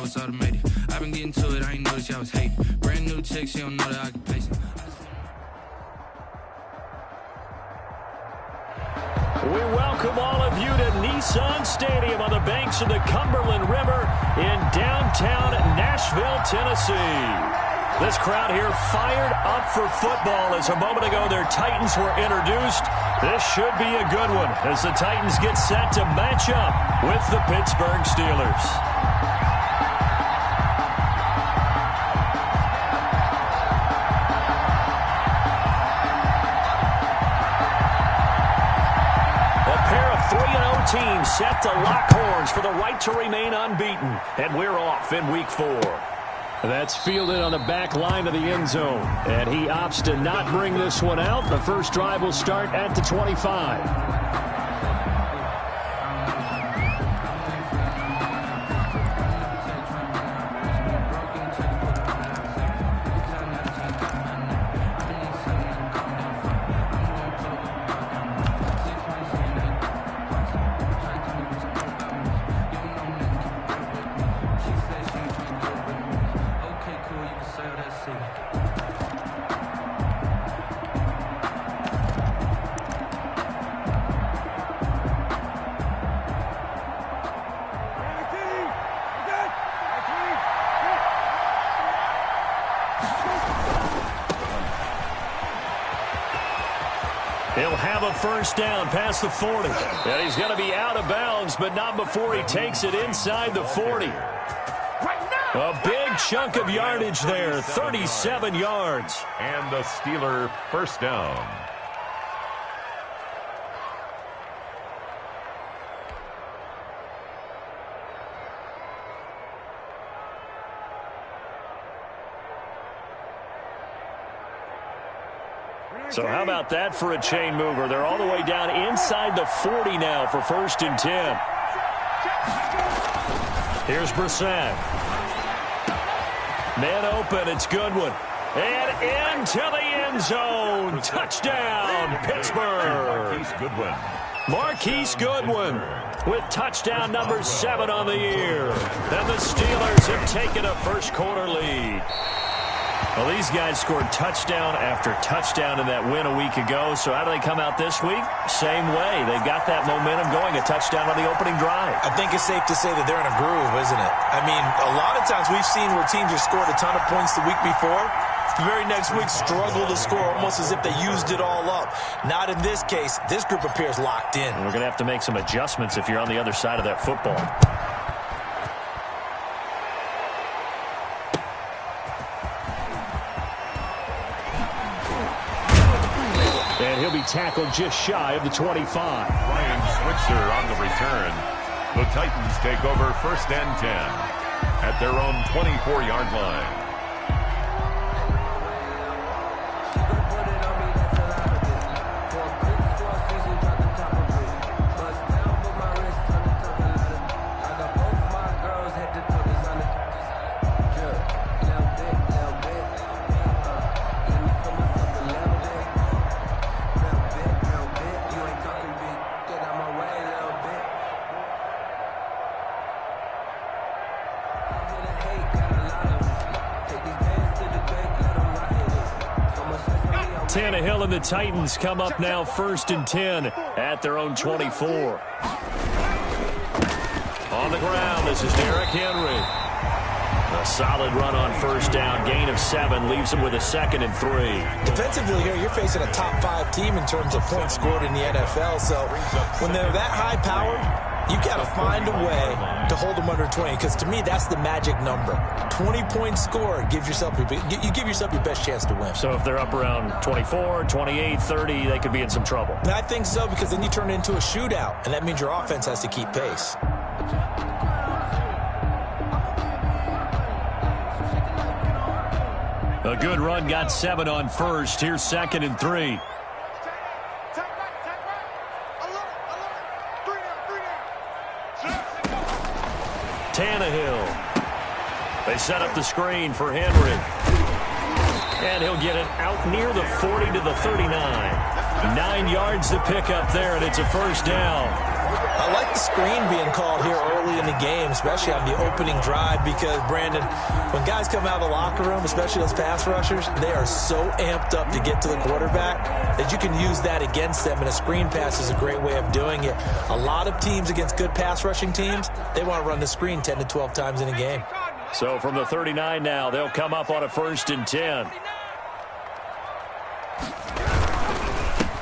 it's automated. I've been getting to it, I ain't noticed y'all was hating. Brand new chick, she don't know the occupation. We welcome all of you to Nissan Stadium on the banks of the Cumberland River in downtown Nashville, Tennessee. This crowd here fired up for football as a moment ago their Titans were introduced. This should be a good one as the Titans get set to match up with the Pittsburgh Steelers. Teams set to lock horns for the right to remain unbeaten. And we're off in week 4. That's fielded on the back line of the end zone. And he opts to not bring this one out. The first drive will start at the 25. He'll have a first down past the 40. And he's going to be out of bounds, but not before he takes it inside the 40. A big chunk of yardage there, 37 yards. And the Steeler first down. So how about that for a chain mover? They're all the way down inside the 40 now for 1st and 10. Here's Brissett. Man open, it's Goodwin. And into the end zone. Touchdown, Pittsburgh. Marquise Goodwin with touchdown number 7 on the year. And the Steelers have taken a first quarter lead. Well, these guys scored touchdown after touchdown in that win a week ago. So how do they come out this week? Same way. They've got that momentum going, a touchdown on the opening drive. I think it's safe to say that they're in a groove, isn't it? I mean, a lot of times we've seen where teams have scored a ton of points the week before. The very next week struggle to score almost as if they used it all up. Not in this case. This group appears locked in. And we're going to have to make some adjustments if you're on the other side of that football. And he'll be tackled just shy of the 25. Ryan Switzer on the return. The Titans take over 1st and 10 at their own 24-yard line. Tannehill and the Titans come up now 1st and 10 at their own 24. On the ground, this is Derrick Henry. A solid run on first down, gain of 7, leaves him with a 2nd and 3. Defensively here, you're facing a top 5 team in terms of points scored in the NFL. So when they're that high powered, you got to find a way to hold them under 20, because to me, that's the magic number. 20 points scored, you give yourself your best chance to win. So if they're up around 24, 28, 30, they could be in some trouble. And I think so, because then you turn it into a shootout, and that means your offense has to keep pace. A good run, got 7 on first. Here's 2nd and 3. Tannehill. They set up the screen for Henry. And he'll get it out near the 40 to the 39. 9 yards to pick up there, and it's a first down. I like the screen being called here early in the game, especially on the opening drive, because, Brandon, when guys come out of the locker room, especially those pass rushers, they are so amped up to get to the quarterback that you can use that against them, and a screen pass is a great way of doing it. A lot of teams against good pass rushing teams, they want to run the screen 10 to 12 times in a game. So from the 39 now, they'll come up on a 1st and 10.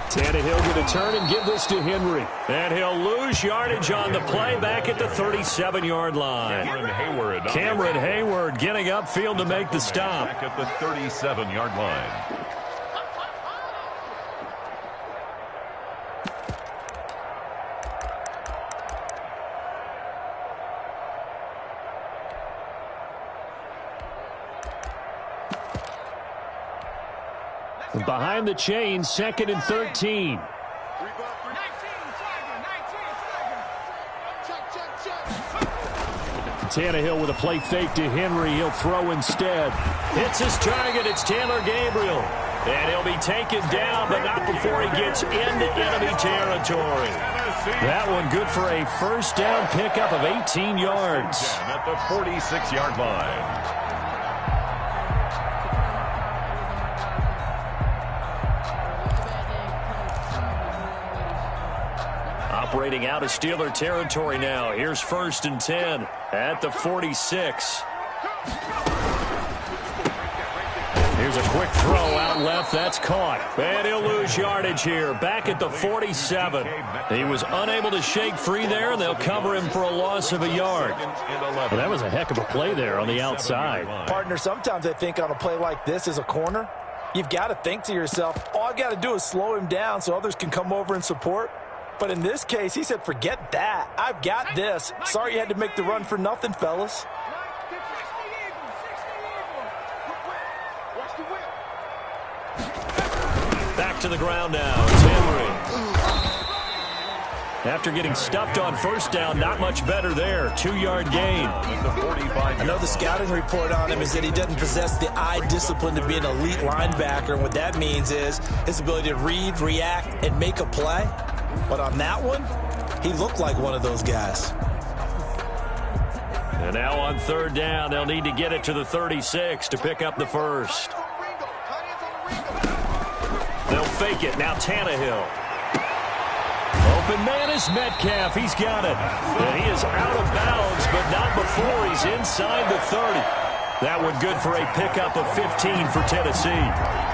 Tannehill going to turn and give this to Henry. And he'll lose yardage on the play back at the 37-yard line. Cameron Hayward getting upfield to make the stop. Back at the 37-yard line. Behind the chain, 2nd and 13. Tannehill with a play fake to Henry. He'll throw instead. Hits his target. It's Taylor Gabriel. And he'll be taken down, but not before he gets into enemy territory. That one good for a 1st down pickup of 18 yards. At the 46-yard line. Operating out of Steeler territory now. Here's 1st and 10 at the 46. Here's a quick throw out left. That's caught. And he'll lose yardage here. Back at the 47. He was unable to shake free there, and they'll cover him for a loss of a yard. Well, that was a heck of a play there on the outside. Partner, sometimes I think on a play like this as a corner, you've got to think to yourself, all I've got to do is slow him down so others can come over and support. But in this case, he said, forget that. I've got this. Sorry you had to make the run for nothing, fellas. Back to the ground now. It's Henry. After getting stuffed on 1st down, not much better there. 2-yard gain. I know the scouting report on him is that he doesn't possess the eye discipline to be an elite linebacker. And what that means is his ability to read, react, and make a play. But on that one, he looked like one of those guys. And now on 3rd down, they'll need to get it to the 36 to pick up the 1st. They'll fake it. Now Tannehill. Open man is Metcalf. He's got it. And he is out of bounds, but not before he's inside the 30. That one good for a pickup of 15 for Tennessee.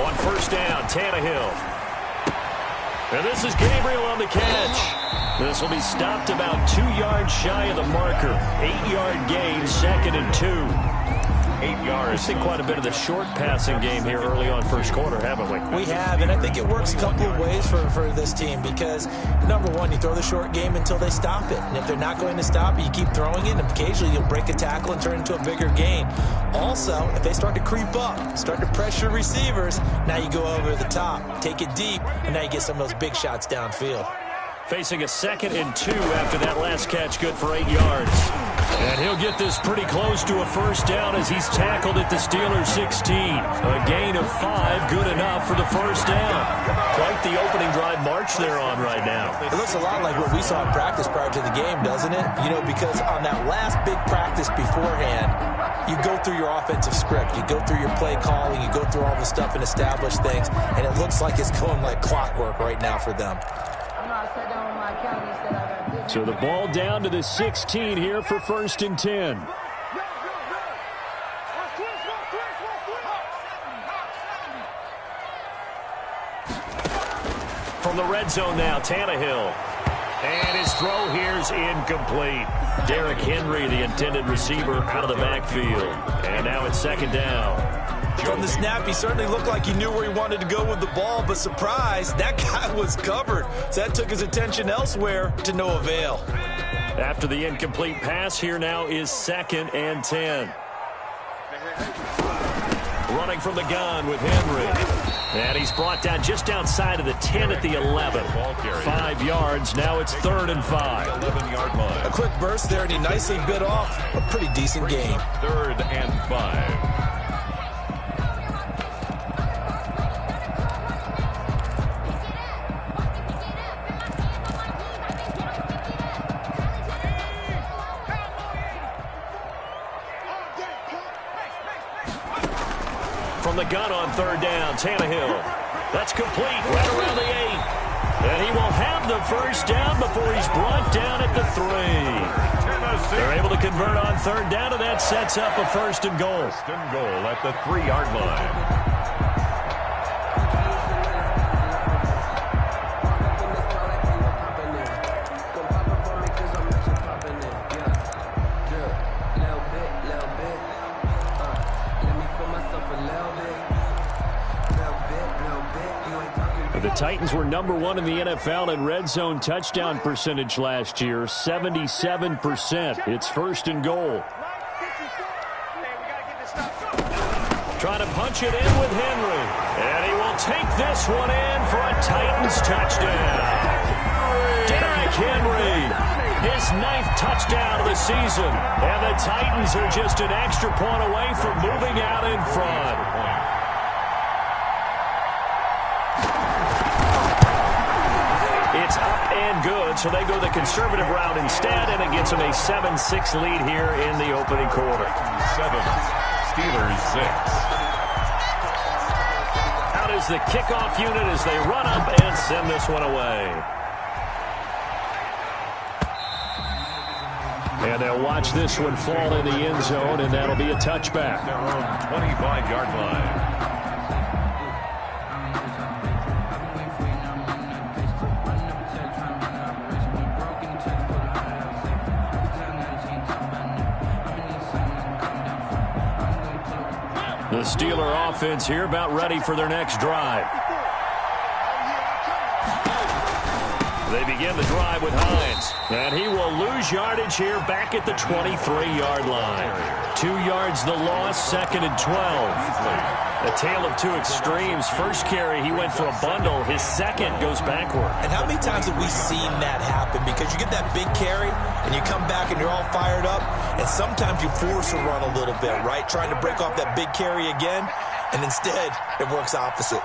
On 1st down, Tannehill. And this is Gabriel on the catch. This will be stopped about 2 yards shy of the marker. 8-yard gain, 2nd and 2. 8 yards. We've seen quite a bit of the short passing game here early on 1st quarter, haven't we? We have, and I think it works a couple of ways for this team because, number one, you throw the short game until they stop it. And if they're not going to stop it, you keep throwing it, and occasionally you'll break a tackle and turn it into a bigger gain. Also, if they start to creep up, start to pressure receivers, now you go over the top, take it deep, and now you get some of those big shots downfield. Facing a 2nd and 2 after that last catch, good for 8 yards. And he'll get this pretty close to a 1st down as he's tackled at the Steelers 16. A gain of 5, good enough for the 1st down. Quite the opening drive march they're on right now. It looks a lot like what we saw in practice prior to the game, doesn't it? You know, because on that last big practice beforehand, you go through your offensive script. You go through your play calling. You go through all the stuff and establish things. And it looks like it's going like clockwork right now for them. So the ball down to the 16 here for 1st and 10. from the red zone now, Tannehill. And his throw here's incomplete. Derrick Henry, the intended receiver, out of the backfield. And now it's second down. From the snap, he certainly looked like he knew where he wanted to go with the ball, but surprise, that guy was covered. So that took his attention elsewhere to no avail. After the incomplete pass, here now is 2nd and 10. Running from the gun with Henry. And he's brought down just outside of the 10 at the 11. 5 yards. Now it's 3rd and 5. 11-yard line. A quick burst there, and he nicely bit off a pretty decent game. 3rd and 5. From the gun on 3rd down, Tannehill. That's complete right around the 8. And he will have the first down before he's brought down at the 3. They're able to convert on 3rd down, and that sets up a 1st and goal. 1st and goal at the 3-yard line. The Titans were number 1 in the NFL in red zone touchdown percentage last year, 77%. It's 1st and goal. Trying to punch it in with Henry. And he will take this one in for a Titans touchdown. Derrick Henry, his 9th touchdown of the season. And the Titans are just an extra point away from moving out in front. It's up and good, so they go the conservative route instead, and it gets them a 7-6 lead here in the opening quarter. 7, Steelers 6. Out is the kickoff unit as they run up and send this one away. And they'll watch this one fall in the end zone, and that'll be a touchback. Their own 25-yard line. The Steeler offense here about ready for their next drive. They begin the drive with Hines. And he will lose yardage here back at the 23-yard line. 2 yards the loss, 2nd and 12. A tale of two extremes. First carry, he went for a bundle. His second goes backward. And how many times have we seen that happen? Because you get that big carry, and you come back and you're all fired up, and sometimes you force a run a little bit, right? Trying to break off that big carry again, and instead it works opposite.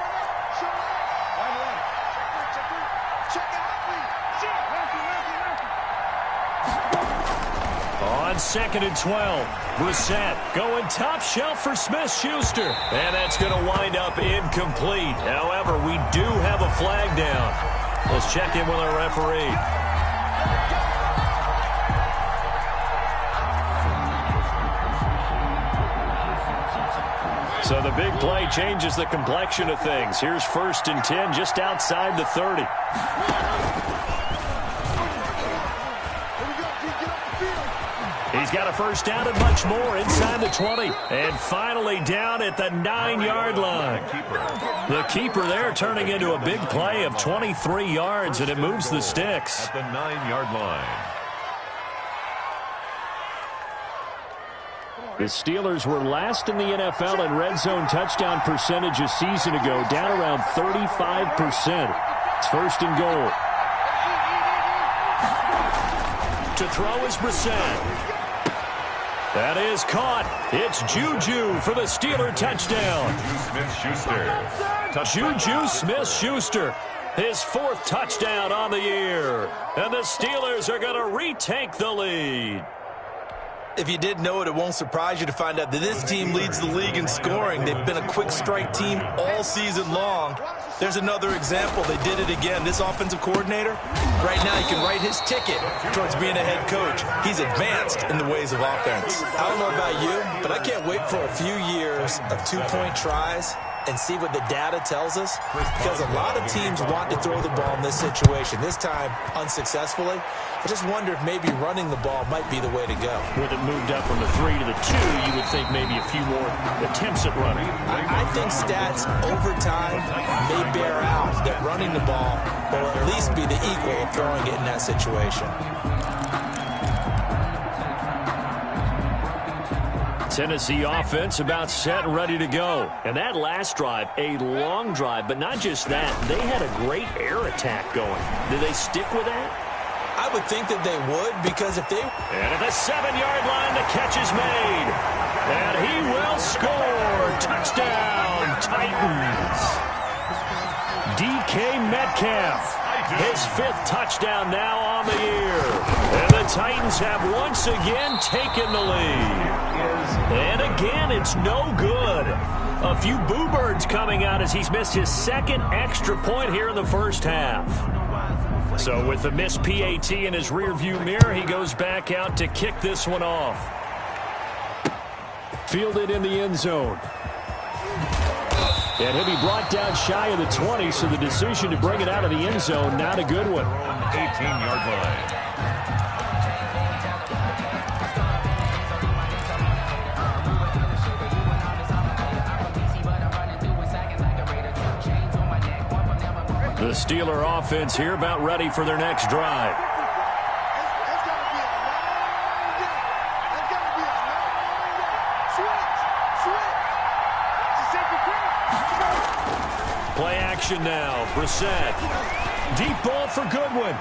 On 2nd and 12, Brissett going top shelf for Smith-Schuster. And that's going to wind up incomplete. However, we do have a flag down. Let's check in with our referee. So the big play changes the complexion of things. Here's 1st and 10 just outside the 30. He's got a first down and much more inside the 20. And finally down at the 9-yard line. The keeper there turning into a big play of 23 yards, and it moves the sticks. At the 9-yard line. The Steelers were last in the NFL in red zone touchdown percentage a season ago, down around 35%. It's 1st and goal. To throw is Brissett. That is caught. It's Juju for the Steeler touchdown. Juju Smith-Schuster, his 4th touchdown on the year. And the Steelers are going to retake the lead. If you didn't know it, it won't surprise you to find out that this team leads the league in scoring. They've been a quick strike team all season long. There's another example. They did it again. This offensive coordinator, right now, he can write his ticket towards being a head coach. He's advanced in the ways of offense. I don't know about you, but I can't wait for a few years of 2-point tries and see what the data tells us? Because a lot of teams want to throw the ball in this situation. This time, unsuccessfully. I just wonder if maybe running the ball might be the way to go. With it moved up from the 3 to the 2, you would think maybe a few more attempts at running. I think stats over time may bear out that running the ball will at least be the equal of throwing it in that situation. Tennessee offense about set and ready to go. And that last drive, a long drive, but not just that. They had a great air attack going. Did they stick with that? I would think that they would, because if they... And at the 7-yard line, the catch is made. And he will score. Touchdown, Titans. DK Metcalf. His 5th touchdown now on the year. And the Titans have once again taken the lead. And again, it's no good. A few boo birds coming out as he's missed his 2nd extra point here in the first half. So with the missed PAT in his rearview mirror, he goes back out to kick this one off. Fielded in the end zone. And he'll be brought down shy of the 20, so the decision to bring it out of the end zone, not a good one. 18-yard line. The Steeler offense here about ready for their next drive. Play action now. Brissett. Deep ball for Goodwin.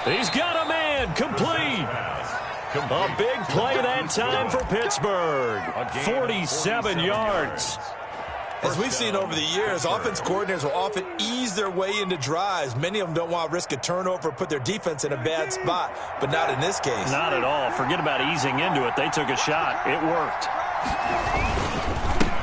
He's got a man. Complete. A big play that time for Pittsburgh. 47 yards. As we've seen over the years, offense coordinators will often ease their way into drives. Many of them don't want to risk a turnover or put their defense in a bad spot, but not in this case. Not at all. Forget about easing into it. They took a shot. It worked.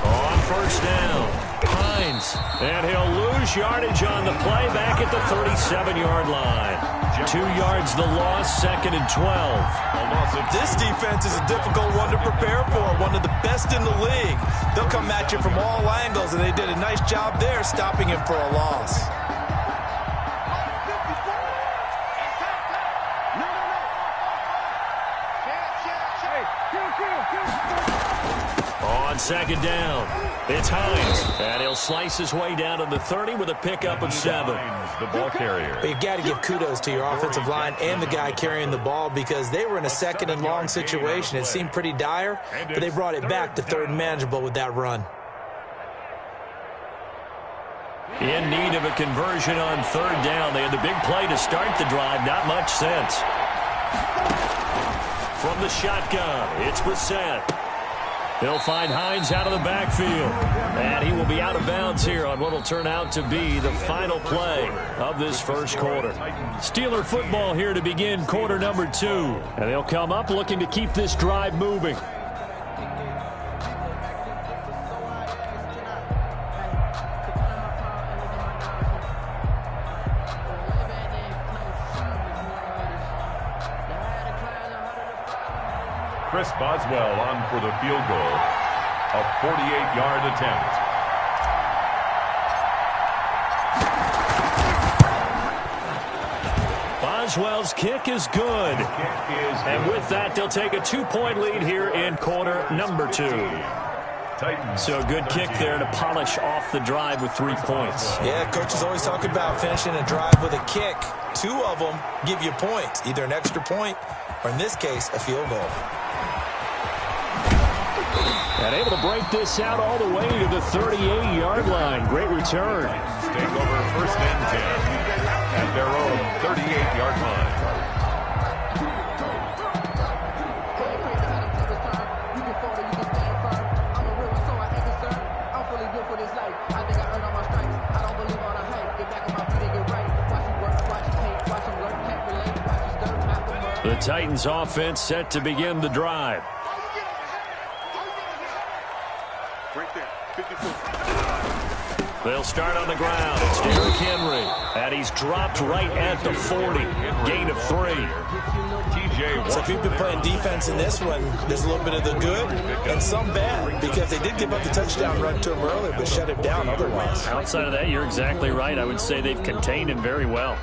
On first down. Hines. And he'll lose yardage on the play back at the 37-yard line. 2 yards the loss, 2nd and 12. This defense is a difficult one to prepare for, one of the best in the league. They'll come at you from all angles, and they did a nice job there stopping him for a loss. On 2nd down, it's Hines, and he'll slice his way down to the 30 with a pickup of 7. The ball carrier. You got to give kudos to your offensive line and the guy carrying the ball, because they were in a 2nd and long situation. It seemed pretty dire, but they brought it back to 3rd and manageable with that run. In need of a conversion on 3rd down. They had the big play to start the drive. Not much sense. From the shotgun, it's Brissett. He'll find Hines out of the backfield. And he will be out of bounds here on what will turn out to be the final play of this first quarter. Steeler football here to begin quarter number 2. And they'll come up looking to keep this drive moving. Chris Boswell on for the field goal. A 48-yard attempt. Boswell's kick is good. And with that, they'll take a 2-point lead here in quarter number 2. So a good kick there to polish off the drive with 3 points. Yeah, coaches always talk about finishing a drive with a kick. 2 of them give you points, either an extra point or, in this case, a field goal. And able to break this out all the way to the 38-yard line. Great return. Take over 1st and 10 at their own 38-yard line. The Titans offense set to begin the drive. They'll start on the ground. It's Derrick Henry. And he's dropped right at the 40. Gain of 3. So if you've been playing defense in this one, there's a little bit of the good and some bad, because they did give up the touchdown run to him earlier, but shut him down otherwise. Outside of that, you're exactly right. I would say they've contained him very well.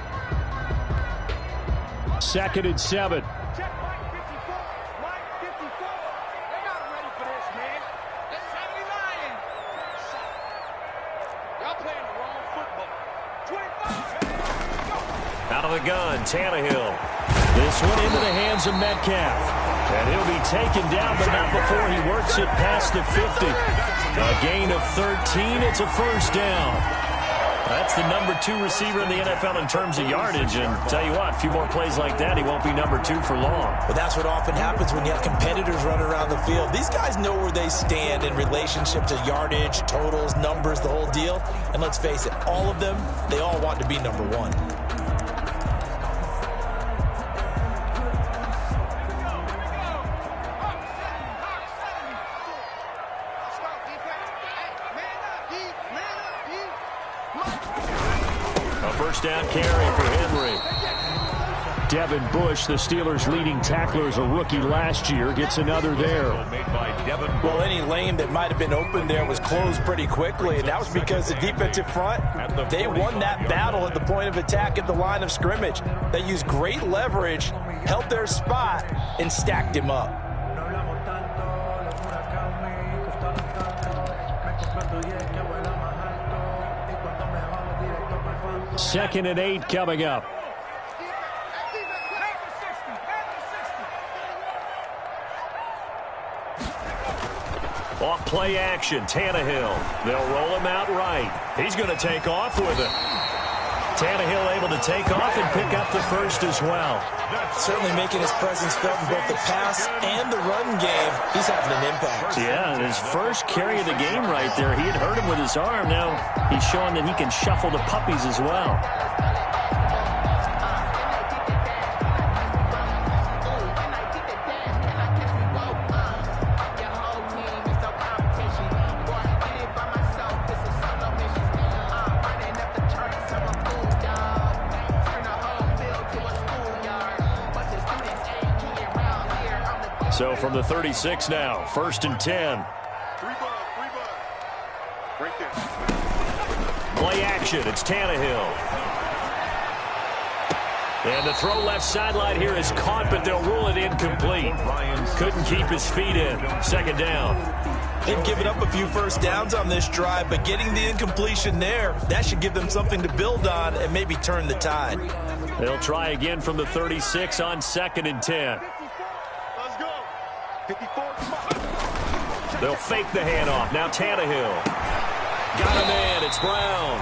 2nd and 7. Out of the gun, Tannehill. This one into the hands of Metcalf. And he'll be taken down, but not before he works it past the 50. A gain of 13. It's a first down. That's the number 2 receiver in the NFL in terms of yardage. And tell you what, a few more plays like that, he won't be number 2 for long. But that's what often happens when you have competitors running around the field. These guys know where they stand in relationship to yardage, totals, numbers, the whole deal. And let's face it, all of them, they all want to be number 1. Down carry for Henry. Devin Bush, the Steelers' leading tackler as a rookie last year, gets another there. Well, any lane that might have been open there was closed pretty quickly, and that was because the defensive front, they won that battle at the point of attack at the line of scrimmage. They used great leverage, held their spot, and stacked him up. 2nd and 8 coming up. Off play action, Tannehill. They'll roll him out right. He's going to take off with it. Tannehill able to take off and pick up the first as well. Certainly making his presence felt in both the pass and the run game. He's having an impact. Yeah, his first carry of the game right there. He had hurt him with his arm. Now he's showing that he can shuffle the puppies as well. So from the 36 now, 1st and 10. Play action, it's Tannehill. And the throw left sideline here is caught, but they'll rule it incomplete. Couldn't keep his feet in. 2nd down. They've given up a few first downs on this drive, but getting the incompletion there, that should give them something to build on and maybe turn the tide. They'll try again from the 36 on 2nd and 10. They'll fake the handoff. Now Tannehill. Got a man. It's Brown.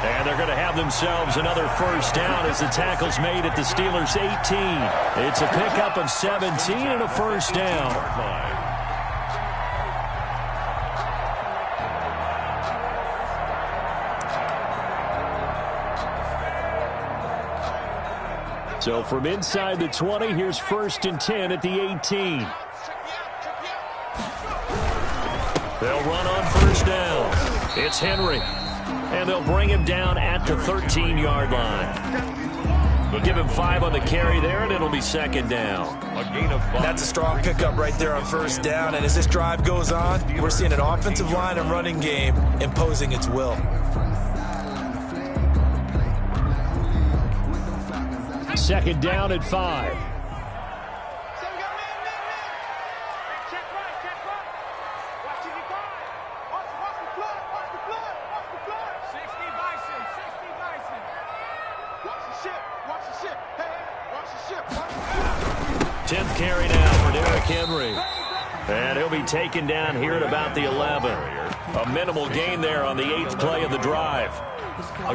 And they're going to have themselves another first down as the tackle's made at the Steelers' 18. It's a pickup of 17 and a first down. So from inside the 20, here's 1st and 10 at the 18. They'll run on first down. It's Henry. And they'll bring him down at the 13-yard line. They'll give him 5 on the carry there, and it'll be 2nd down. A gain of 5. That's a strong pickup right there on first down. And as this drive goes on, we're seeing an offensive line and running game imposing its will. 2nd down at 5. Carry now for Derrick Henry. And he'll be taken down here at about the 11. A minimal gain there on the 8th play of the drive.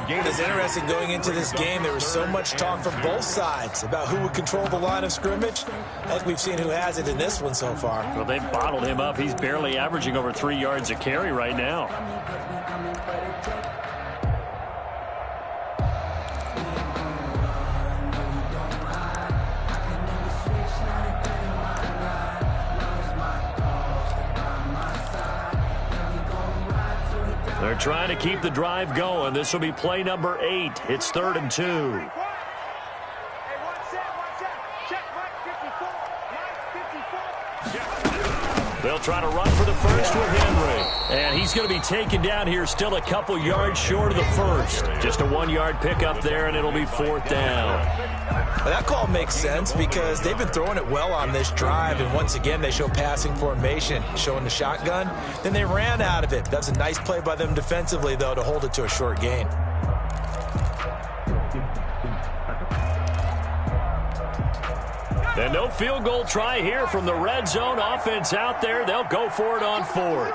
It's interesting going into this game. There was so much talk from both sides about who would control the line of scrimmage. I think we've seen who has it in this one so far. Well, they've bottled him up. He's barely averaging over 3 yards a carry right now. They're trying to keep the drive going. This will be play number 8. It's 3rd and 2. They'll try to run for the first with Henry. And he's going to be taken down here, still a couple yards short of the first. Just a 1-yard pickup there, and it'll be 4th down. Well, that call makes sense because they've been throwing it well on this drive, and once again they show passing formation, showing the shotgun. Then they ran out of it. That's a nice play by them defensively, though, to hold it to a short gain. And no field goal try here from the red zone. Offense out there. They'll go for it on 4th.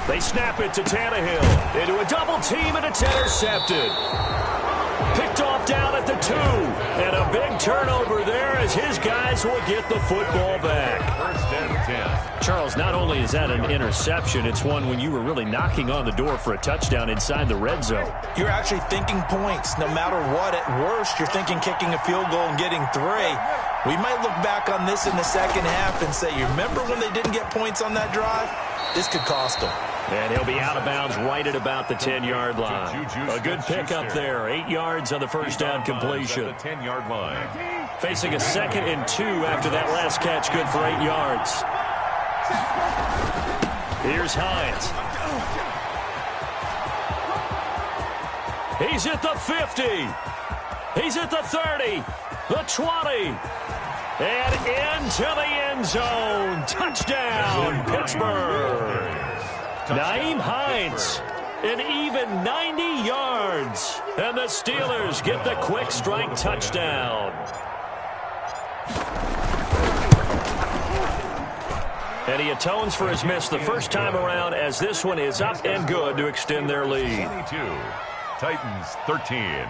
They snap it to Tannehill. Into a double team, and it's intercepted. Picked off down at the 2. And a big turnover there as his guys will get the football back. 1st and 10. Charles, not only is that an interception, it's one when you were really knocking on the door for a touchdown inside the red zone. You're actually thinking points. No matter what, at worst, you're thinking kicking a field goal and getting 3. We might look back on this in the second half and say, you remember when they didn't get points on that drive? This could cost them. And he'll be out of bounds right at about the 10-yard line. A good pickup there. 8 yards on the first down completion. The 10-yard line. Facing a 2nd and 2 after that last catch. Good for 8 yards. Here's Hines. He's at the 50. He's at the 30. The 20. And into the end zone. Touchdown, Pittsburgh. Nyheim Hines, an even 90 yards. And the Steelers get the quick strike touchdown. And he atones for his miss the first time around as this one is up and good to extend their lead. 22, Titans 13.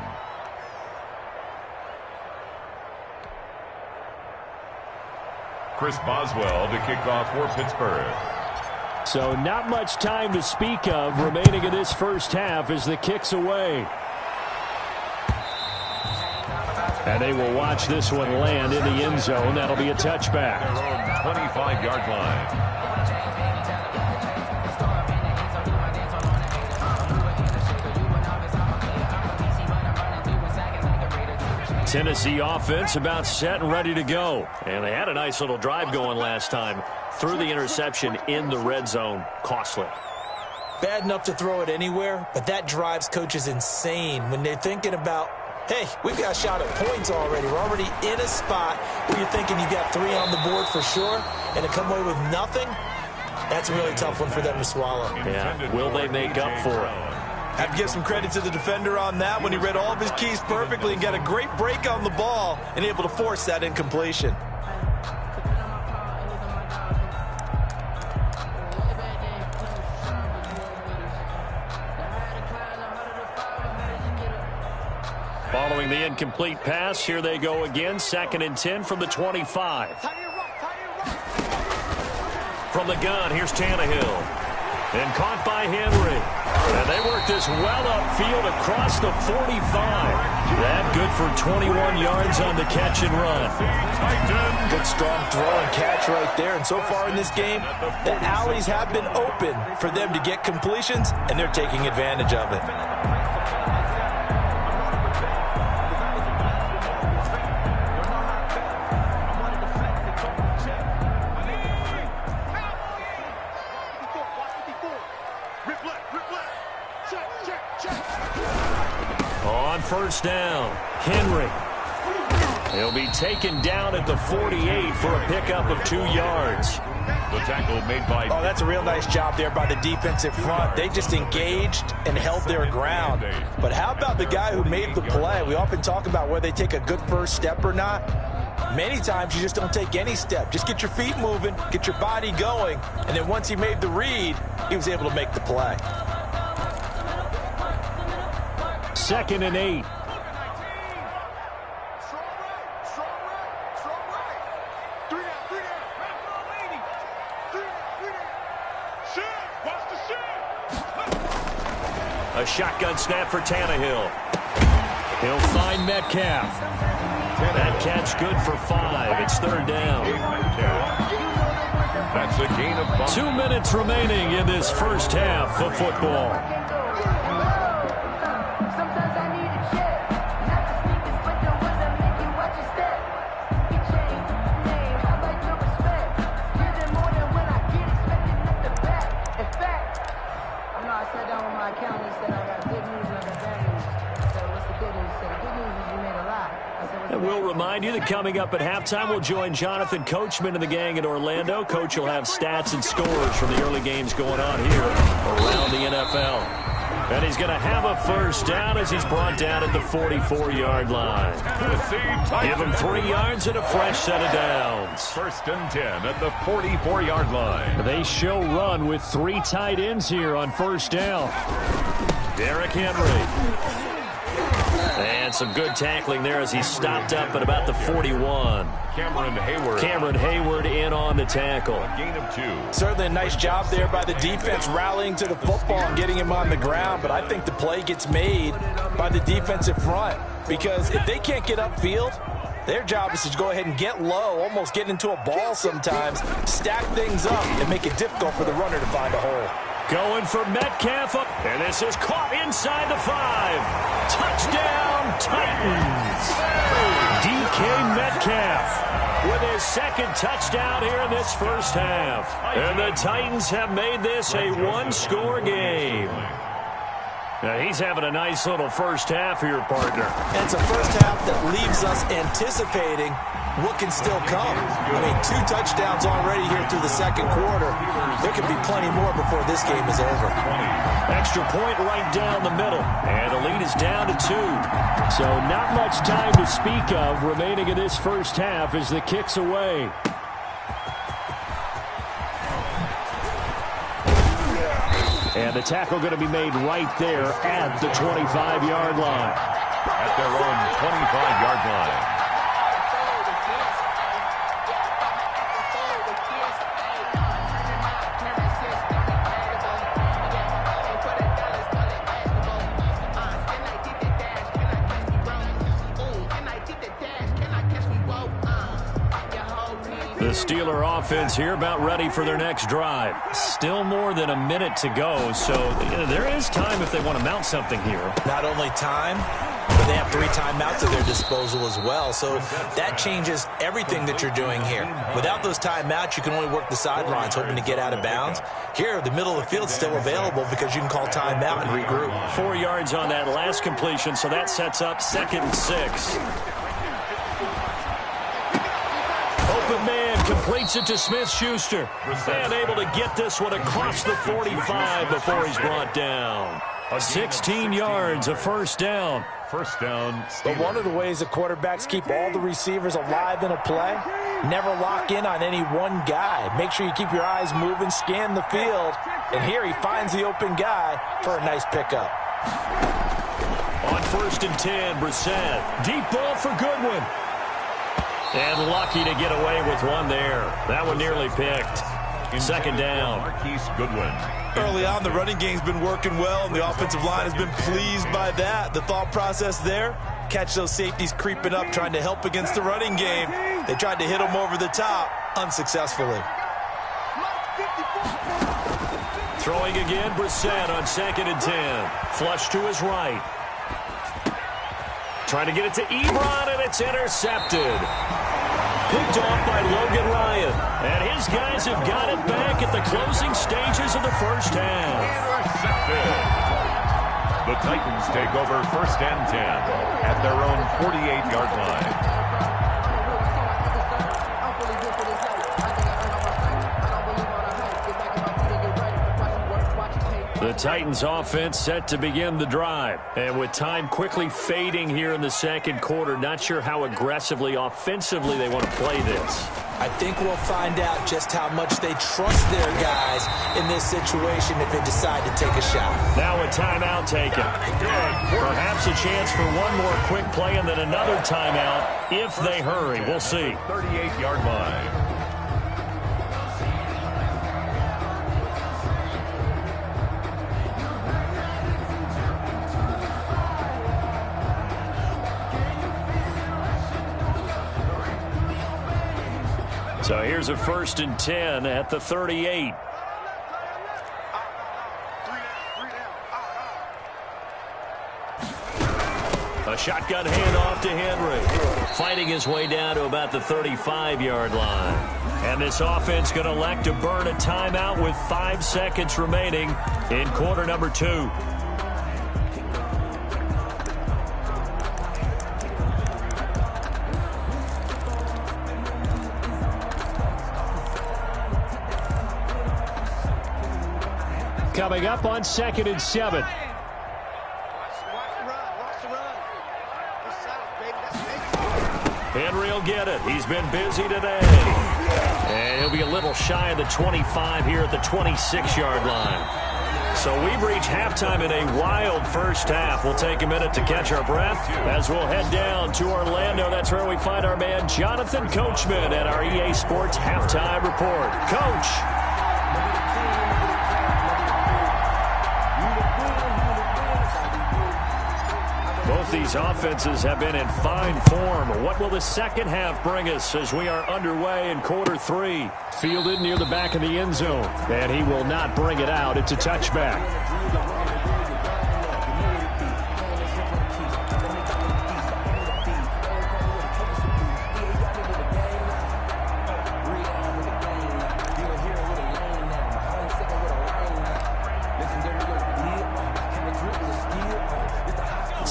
Chris Boswell to kick off for Pittsburgh. So not much time to speak of remaining in this first half as the kick's away. And they will watch this one land in the end zone. That'll be a touchback. Their own 25-yard line. Tennessee offense about set and ready to go. And they had a nice little drive going last time. Threw the interception in the red zone. Costly. Bad enough to throw it anywhere, but that drives coaches insane when they're thinking about, hey, we've got a shot at points already. We're already in a spot where you're thinking you got 3 on the board for sure, and to come away with nothing, that's a really tough one for them to swallow. Yeah, will they make up for it? Have to give some credit to the defender on that when he read all of his keys perfectly and got a great break on the ball and able to force that incompletion. Following the incomplete pass, here they go again. 2nd and 10 from the 25. From the gun, here's Tannehill. And caught by Henry. And they work this well upfield across the 45. That good for 21 yards on the catch and run. Good strong throw and catch right there. And so far in this game, the alleys have been open for them to get completions, and they're taking advantage of it. On first down, Henry. He'll be taken down at the 48 for a pickup of 2 yards. The tackle made by... Oh, that's a real nice job there by the defensive front. They just engaged and held their ground. But how about the guy who made the play? We often talk about whether they take a good first step or not. Many times you just don't take any step. Just get your feet moving, get your body going, and then once he made the read, he was able to make the play. 2nd and 8. A shotgun snap for Tannehill. He'll find Metcalf. That catch good for 5. It's 3rd down. That's a gain of 5. 2 minutes remaining in this first half of football. And we'll remind you that coming up at halftime, we'll join Jonathan Coachman and the gang in Orlando. Coach will have stats and scores from the early games going on here around the NFL. And he's going to have a first down as he's brought down at the 44-yard line. Give him 3 yards and a fresh set of downs. 1st and 10 at the 44-yard line. They show run with 3 tight ends here on first down. Derrick Henry. And some good tackling there as he stopped up at about the 41. Cameron Hayward in on the tackle. A gain of 2. Certainly a nice job there by the defense rallying to the football and getting him on the ground. But I think the play gets made by the defensive front. Because if they can't get upfield, their job is to go ahead and get low, almost get into a ball sometimes, stack things up, and make it difficult for the runner to find a hole. Going for Metcalf, and this is caught inside the 5. Touchdown, Titans. DK Metcalf with his 2nd touchdown here in this first half. And the Titans have made this a 1-score game. Now he's having a nice little first half here, partner. And it's a first half that leaves us anticipating what can still come. I mean, 2 touchdowns already here through the 2nd quarter. There could be plenty more before this game is over. Extra point right down the middle. And the lead is down to 2. So not much time to speak of remaining in this first half as the kick's away. And the tackle going to be made right there at the 25-yard line. At their own 25-yard line. The Steeler offense here about ready for their next drive. Still more than a minute to go, so there is time if they want to mount something here. Not only time, but they have 3 timeouts at their disposal as well, so that changes everything that you're doing here. Without those timeouts, you can only work the sidelines, hoping to get out of bounds. Here, the middle of the field is still available because you can call timeout and regroup. 4 yards on that last completion, so that sets up 2nd and 6. Open man completes it to Smith-Schuster. And able to get this one across the 45 before he's brought down. 16 yards, a first down. First down, But one of the ways the quarterbacks keep all the receivers alive in a play, never lock in on any one guy. Make sure you keep your eyes moving, scan the field. And here he finds the open guy for a nice pickup. On 1st and 10, Brissett. Deep ball for Goodwin. And lucky to get away with one there. That one nearly picked. 2nd down. Marquise Goodwin. Early on, the running game's been working well, and the offensive line has been pleased by that. The thought process there, catch those safeties creeping up, trying to help against the running game. They tried to hit them over the top, unsuccessfully. Throwing again, Brissett on 2nd and 10. Flush to his right. Trying to get it to Ebron, and it's intercepted. Picked off by Logan Ryan. And his guys have got it back at the closing stages of the first half. Intercepted. The Titans take over 1st and 10 at their own 48-yard line. The Titans offense set to begin the drive. And with time quickly fading here in the 2nd quarter, not sure how aggressively, offensively they want to play this. I think we'll find out just how much they trust their guys in this situation if they decide to take a shot. Now a timeout taken. Perhaps a chance for one more quick play and then another timeout if they hurry. We'll see. 38-yard line. So here's a 1st and 10 at the 38. A shotgun handoff to Henry. Fighting his way down to about the 35-yard line. And this offense going to elect to burn a timeout with 5 seconds remaining in quarter number 2. Coming up on 2nd and 7. Henry will get it. He's been busy today. And he'll be a little shy of the 25 here at the 26-yard line. So we've reached halftime in a wild first half. We'll take a minute to catch our breath as we'll head down to Orlando. That's where we find our man Jonathan Coachman at our EA Sports Halftime Report. Coach. Both these offenses have been in fine form. What will the second half bring us as we are underway in quarter 3? Fielded near the back of the end zone. And he will not bring it out. It's a touchback.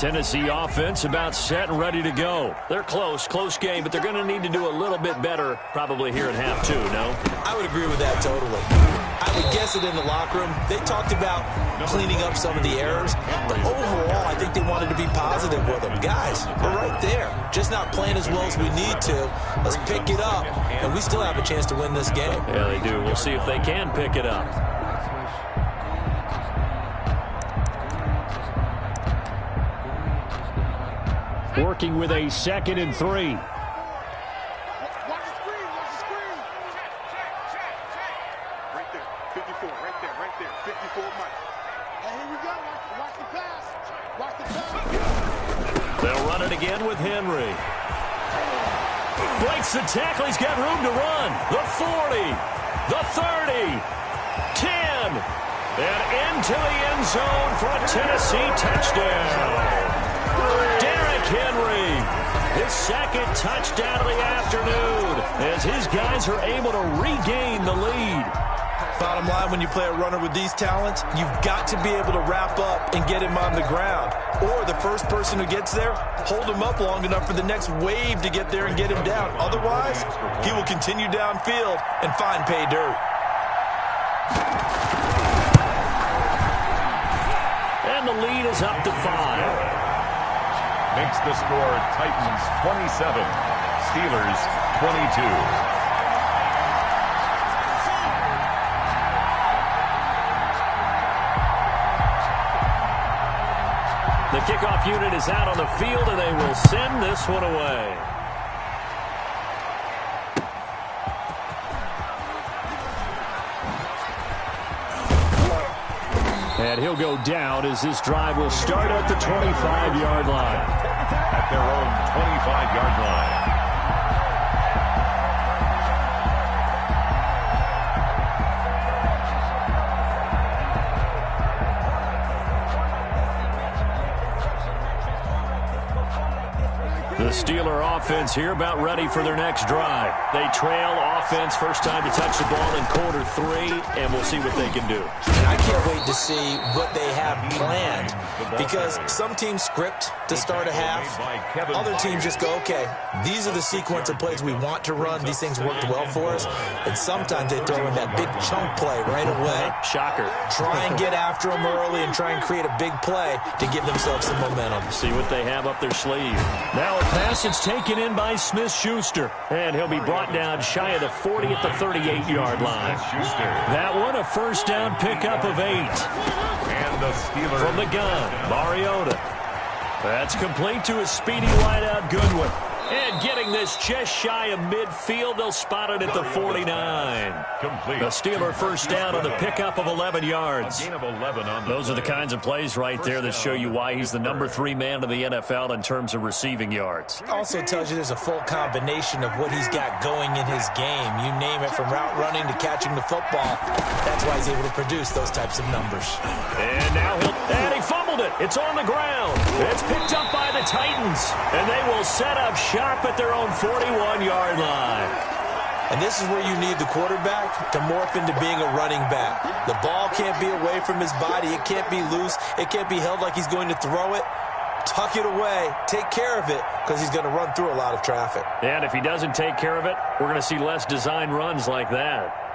Tennessee offense about set and ready to go. They're close game, but they're going to need to do a little bit better probably here in half 2, no? I would agree with that totally. I would guess it in the locker room. They talked about cleaning up some of the errors, but overall, I think they wanted to be positive with them. Guys, we're right there. Just not playing as well as we need to. Let's pick it up, and we still have a chance to win this game. Yeah, they do. We'll see if they can pick it up. Working with a 2nd and 3. Watch the screen, watch the screen. Check. Right there, 54, right there, 54 Mike. And here we go, watch the pass. Watch the pass. They'll run it again with Henry. Breaks the tackle, he's got room to run. The 40, the 30, 10, and into the end zone for a Tennessee touchdown. Henry, his 2nd touchdown of the afternoon as his guys are able to regain the lead. Bottom line, when you play a runner with these talents, you've got to be able to wrap up and get him on the ground. Or the first person who gets there, hold him up long enough for the next wave to get there and get him down. Otherwise, he will continue downfield and find pay dirt. And the lead is up to 5. Makes the score Titans 27, Steelers 22. The kickoff unit is out on the field, and they will send this one away. And he'll go down as this drive will start at the 25-yard line. At their own 25-yard line. The Steeler offense here about ready for their next drive. They trail offense, first time to touch the ball in quarter 3, and we'll see what they can do. I can't wait to see what they have planned, because some teams script to start a half. Other teams just go, okay, these are the sequence of plays we want to run. These things worked well for us. And sometimes they throw in that big chunk play right away. Shocker. Try and get after them early and try and create a big play to give themselves some momentum. See what they have up their sleeve. Now a pass that's taken in by Smith-Schuster. And he'll be brought down shy of the 40 at the 38-yard line. That one a first down pickup of 8. And the Steelers from the gun, Mariota. That's complete to a speedy wideout Goodwin. And getting this just shy of midfield, they'll spot it at the 49. Complete. The Steeler first down on the pickup of 11 yards. Gain of 11 on the Those are the kinds of plays right there that show you why he's the number 3 man in the NFL in terms of receiving yards. Also tells you there's a full combination of what he's got going in his game. You name it, from route running to catching the football. That's why he's able to produce those types of numbers. And now and he fumbled it. It's on the ground. It's picked up by the Titans. And they will set up shop at their own 41-yard line. And this is where you need the quarterback to morph into being a running back. The ball can't be away from his body. It can't be loose. It can't be held like he's going to throw it. Tuck it away. Take care of it, because he's going to run through a lot of traffic. And if he doesn't take care of it, we're going to see less design runs like that.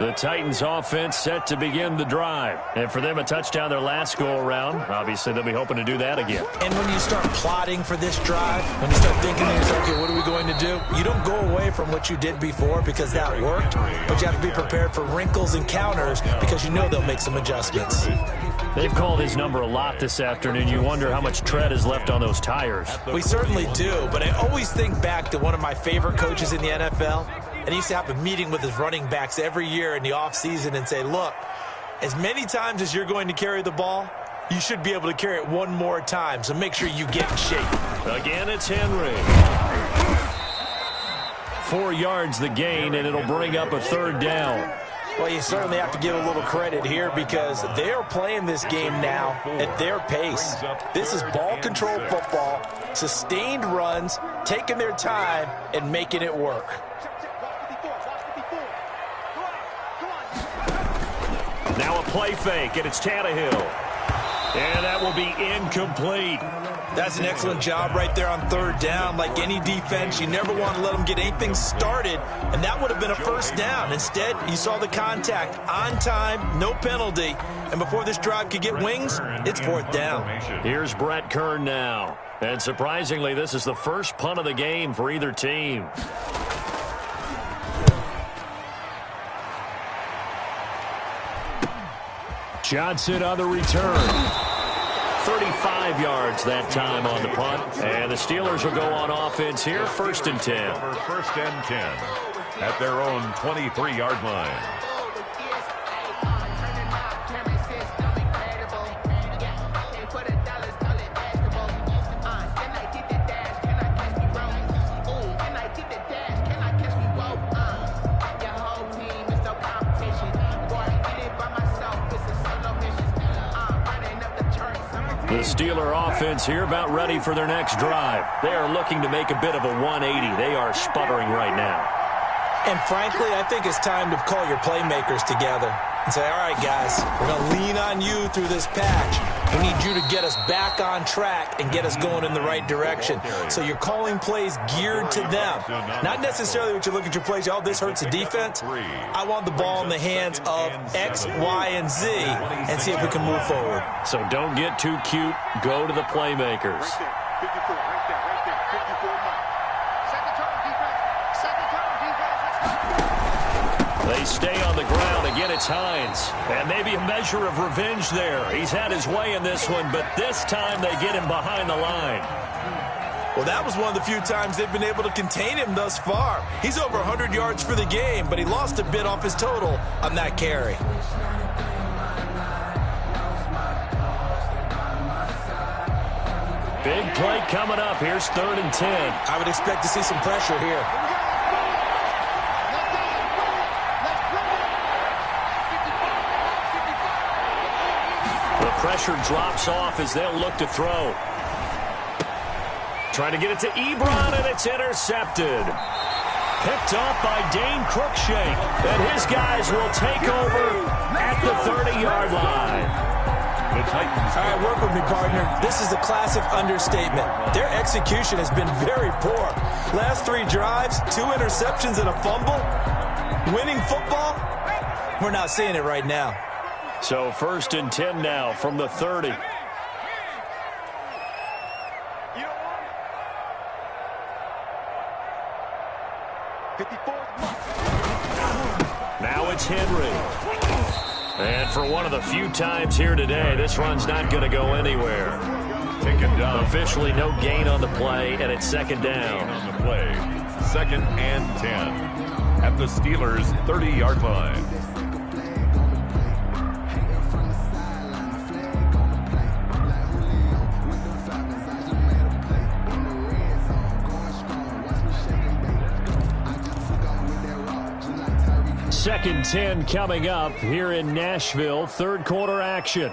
The Titans offense set to begin the drive. And for them, a touchdown their last go-around. Obviously, they'll be hoping to do that again. And when you start plotting for this drive, when you start thinking to yourself, okay, what are we going to do? You don't go away from what you did before because that worked, but you have to be prepared for wrinkles and counters because you know they'll make some adjustments. They've called his number a lot this afternoon. You wonder how much tread is left on those tires. We certainly do, but I always think back to one of my favorite coaches in the NFL. And he used to have a meeting with his running backs every year in the offseason and say, look, as many times as you're going to carry the ball, you should be able to carry it one more time, so make sure you get in shape. Again, it's Henry. 4 yards the gain, and it'll bring up a third down. Well, you certainly have to give a little credit here because they're playing this game now at their pace. This is ball control football, sustained runs, taking their time, and making it work. Now a play fake, and it's Tannehill. And that will be incomplete. That's an excellent job right there on third down. Like any defense, you never want to let them get anything started, and that would have been a first down. Instead, you saw the contact on time, no penalty, and before this drive could get wings, it's fourth down. Here's Brett Kern now. And surprisingly, this is the first punt of the game for either team. Johnson on the return. 35 yards that time on the punt. And the Steelers will go on offense here, first and 10. First and 10 at their own 23-yard line. The Steeler offense here about ready for their next drive. They are looking to make a bit of a 180. They are sputtering right now. And frankly, I think it's time to call your playmakers together and say, all right, guys, we're going to lean on you through this patch. We need you to get us back on track and get us going in the right direction. So you're calling plays geared to them. Not necessarily what you look at your plays, oh, this hurts the defense. I want the ball in the hands of X, Y, and Z and see if we can move forward. So don't get too cute. Go to the playmakers. Right there, 54, right there, 54 Mike. Second turn, defense. Second turn, defense. They stay on the ground. Again, it's Hines. And maybe a measure of revenge there. He's had his way in this one, but this time they get him behind the line. Well, that was one of the few times they've been able to contain him thus far. He's over 100 yards for the game, but he lost a bit off his total on that carry. Big play coming up. Here's 3rd and 10. I would expect to see some pressure here. The pressure drops off as they'll look to throw. Trying to get it to Ebron, and it's intercepted. Picked off by Dane Cruikshank. And his guys will take over at the 30-yard line. The Titans. All right, work with me, partner. This is a classic understatement. Their execution has been very poor. Last 3 drives, 2 interceptions and a fumble. Winning football? We're not seeing it right now. So 1st and 10 now from the 30. Now it's Henry. And for one of the few times here today, this run's not going to go anywhere. Taken down. Officially no gain on the play, and it's second down. On the play, 2nd and 10 at the Steelers' 30-yard line. Second 10 coming up here in Nashville. Third quarter action.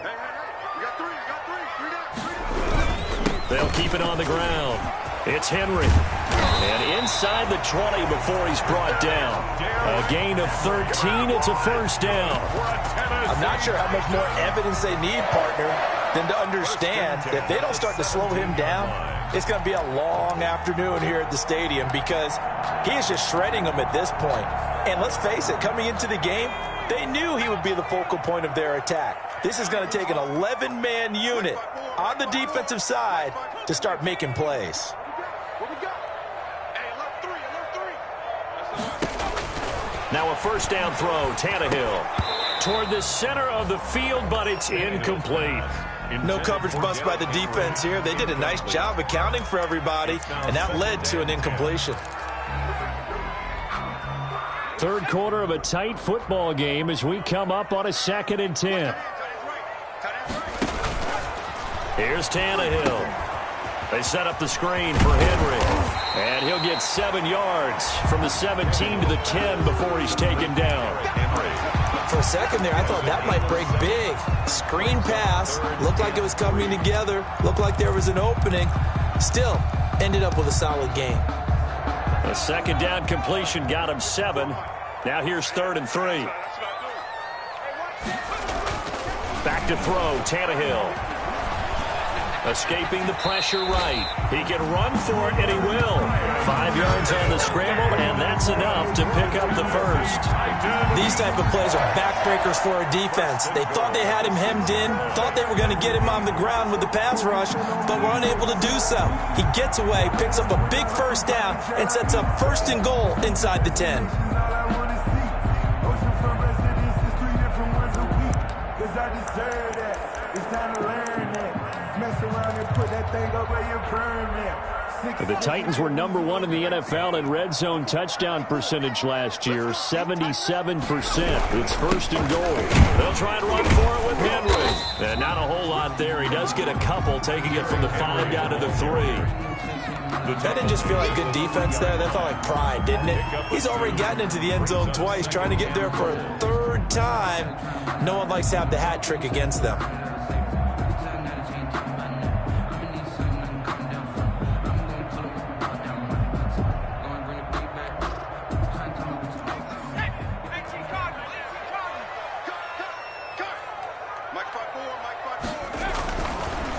They'll keep it on the ground. It's Henry. And inside the 20 before he's brought down. A gain of 13. It's a first down. I'm not sure how much more evidence they need, partner, than to understand that if they don't start to slow him down, it's going to be a long afternoon here at the stadium because he is just shredding them at this point. And let's face it, coming into the game, they knew he would be the focal point of their attack. This is going to take an 11-man unit on the defensive side to start making plays. Now a first down throw, Tannehill. Toward the center of the field, but it's incomplete. No coverage bust by the defense here. They did a nice job accounting for everybody, and that led to an incompletion. Third quarter of a tight football game as we come up on a 2nd and 10. Here's Tannehill. They set up the screen for Henry. And he'll get 7 yards from the 17 to the 10 before he's taken down. For a second there, I thought that might break big. Screen pass. Looked like it was coming together. Looked like there was an opening. Still, ended up with a solid game. A second down completion got him 7. Now here's 3rd and 3. Back to throw, Tannehill. Escaping the pressure right. He can run for it, and he will. 5 yards on the scramble, and that's enough to pick up the first. These type of plays are backbreakers for a defense. They thought they had him hemmed in, thought they were going to get him on the ground with the pass rush, but were unable to do so. He gets away, picks up a big first down, and sets up 1st and goal inside the 10. The Titans were number 1 in the NFL in red zone touchdown percentage last year, 77%. It's 1st and goal. They'll try and run for it with Henry. And not a whole lot there. He does get a couple, taking it from the 5 down to the 3. That didn't just feel like good defense there. That felt like pride, didn't it? He's already gotten into the end zone twice, trying to get there for a 3rd time. No one likes to have the hat trick against them.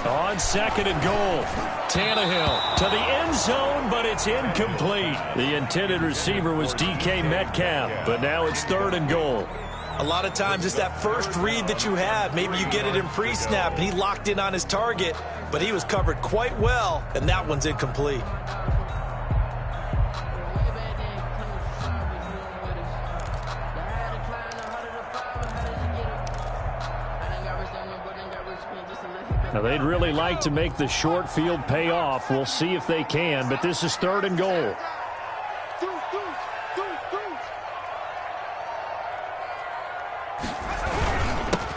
On 2nd and goal, Tannehill to the end zone, but it's incomplete. The intended receiver was DK Metcalf, but now it's 3rd and goal. A lot of times it's that first read that you have. Maybe you get it in pre-snap, and he locked in on his target, but he was covered quite well, and that one's incomplete. Now, they'd really like to make the short field pay off. We'll see if they can, but this is 3rd and goal.